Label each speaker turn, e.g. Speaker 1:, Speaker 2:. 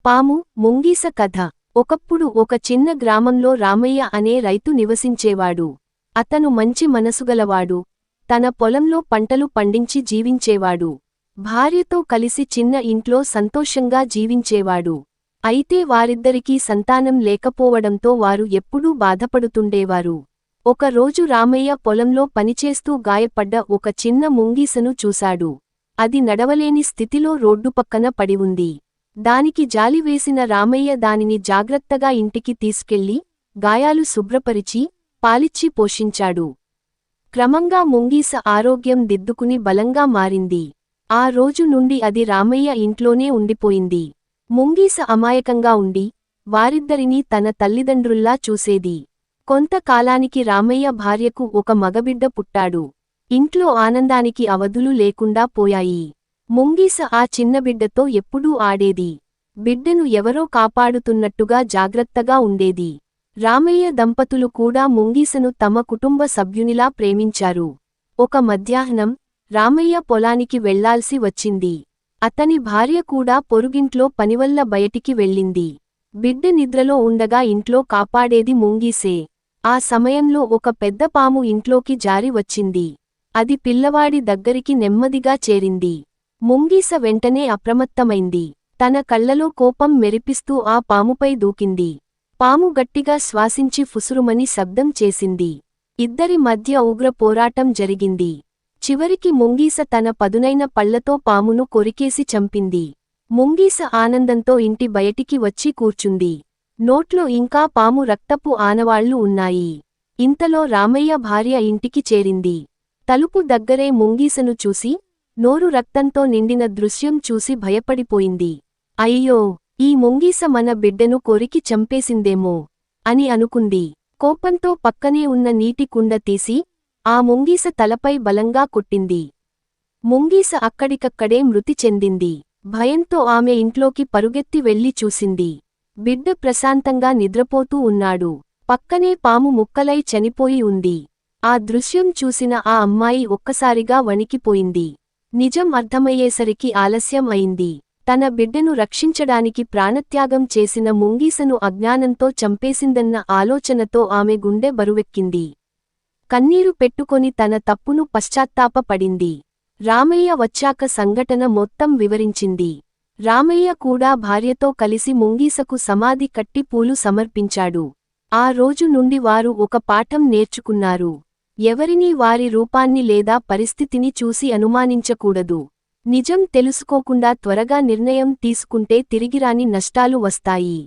Speaker 1: పాము ముంగీస కథ. ఒకప్పుడు ఒక చిన్న గ్రామంలో రామయ్య అనే రైతు నివసించేవాడు. అతను మంచి మనసుగలవాడు. తన పొలంలో పంటలు పండించి జీవించేవాడు. భార్యతో కలిసి చిన్న ఇంట్లో సంతోషంగా జీవించేవాడు. అయితే వారిద్దరికీ సంతానం లేకపోవడంతో వారు ఎప్పుడూ బాధపడుతుండేవారు. ఒక రోజు రామయ్య పొలంలో పనిచేస్తూ గాయపడ్డ ఒక చిన్న ముంగీసను చూశాడు. అది నడవలేని స్థితిలో రోడ్డు పక్కన పడి ఉంది. దానికి జాలివేసిన రామయ్య దానిని జాగ్రత్తగా ఇంటికి తీసుకెళ్లి గాయాలు శుభ్రపరిచి పాలిచ్చి పోషించాడు. క్రమంగా ముంగీస ఆరోగ్యం దిద్దుకుని బలంగా మారింది. ఆ రోజు నుండి అది రామయ్య ఇంట్లోనే ఉండిపోయింది. ముంగీస అమాయకంగా ఉండి వారిద్దరినీ తన తల్లిదండ్రుల్లా చూసేది. కొంతకాలానికి రామయ్య భార్యకు ఒక మగబిడ్డ పుట్టాడు. ఇంట్లో ఆనందానికి అవధులు లేకుండా పోయాయి. ముంగీస ఆ చిన్నబిడ్డతో ఎప్పుడూ ఆడేది. బిడ్డను ఎవరో కాపాడుతున్నట్టుగా జాగ్రత్తగా ఉండేది. రామయ్య దంపతులు కూడా ముంగీసను తమ కుటుంబ సభ్యునిలా ప్రేమించారు. ఒక మధ్యాహ్నం రామయ్య పొలానికి వెళ్లాల్సి వచ్చింది. అతని భార్య కూడా పొరుగింట్లో పనివల్ల బయటికి వెళ్ళింది. బిడ్డ నిద్రలో ఉండగా ఇంట్లో కాపాడేది ముంగీసే. ఆ సమయంలో ఒక పెద్ద పాము ఇంట్లోకి జారి వచ్చింది. అది పిల్లవాడి దగ్గరికి నెమ్మదిగా చేరింది. ముంగీస వెంటనే అప్రమత్తమైంది. తన కళ్లలో కోపం మెరిపిస్తూ ఆ పాముపై దూకింది. పాము గట్టిగా శ్వాసించి ఫుసురుమని శబ్దం చేసింది. ఇద్దరి మధ్య ఉగ్ర పోరాటం జరిగింది. చివరికి ముంగీస తన పదునైన పళ్లతో పామును కొరికేసి చంపింది. ముంగీస ఆనందంతో ఇంటి బయటికి వచ్చి కూర్చుంది. నోట్లో ఇంకా పాము రక్తపు ఆనవాళ్లు ఉన్నాయి. ఇంతలో రామయ్య భార్య ఇంటికి చేరింది. తలుపు దగ్గరే ముంగీసను చూసి నోరు రక్తంతో నిండిన దృశ్యం చూసి భయపడిపోయింది. అయ్యో, ఈ ముంగీస మన బిడ్డను కొరికి చంపేసిందేమో అని అనుకుంది. కోపంతో పక్కనే ఉన్న నీటి కుండ తీసి ఆ ముంగీస తలపై బలంగా కొట్టింది. ముంగీస అక్కడికక్కడే మృతి చెందింది. భయంతో ఆమె ఇంట్లోకి పరుగెత్తి వెళ్లి చూసింది. బిడ్డ ప్రశాంతంగా నిద్రపోతూ ఉన్నాడు. పక్కనే పాము ముక్కలై చనిపోయి ఉంది. ఆ దృశ్యం చూసిన ఆ అమ్మాయి ఒక్కసారిగా వణికిపోయింది. నిజం అర్థమయ్యేసరికి ఆలస్యం అయింది. తన బిడ్డను రక్షించడానికి ప్రాణత్యాగం చేసిన ముంగీసను అజ్ఞానంతో చంపేసిందన్న ఆలోచనతో ఆమె గుండె బరువెక్కింది. కన్నీరు పెట్టుకొని తన తప్పును పశ్చాత్తాపపడింది. రామయ్య వచ్చాక సంఘటన మొత్తం వివరించింది. రామయ్య కూడా భార్యతో కలిసి ముంగీసకు సమాధి కట్టి పూలు సమర్పించాడు. ఆ రోజు నుండి వారు ఒక పాఠం నేర్చుకున్నారు. ఎవరినీ వారి రూపాన్ని లేదా పరిస్థితిని చూసి అనుమానించకూడదు. నిజం తెలుసుకోకుండా త్వరగా నిర్ణయం తీసుకుంటే తిరిగిరాని నష్టాలు వస్తాయి.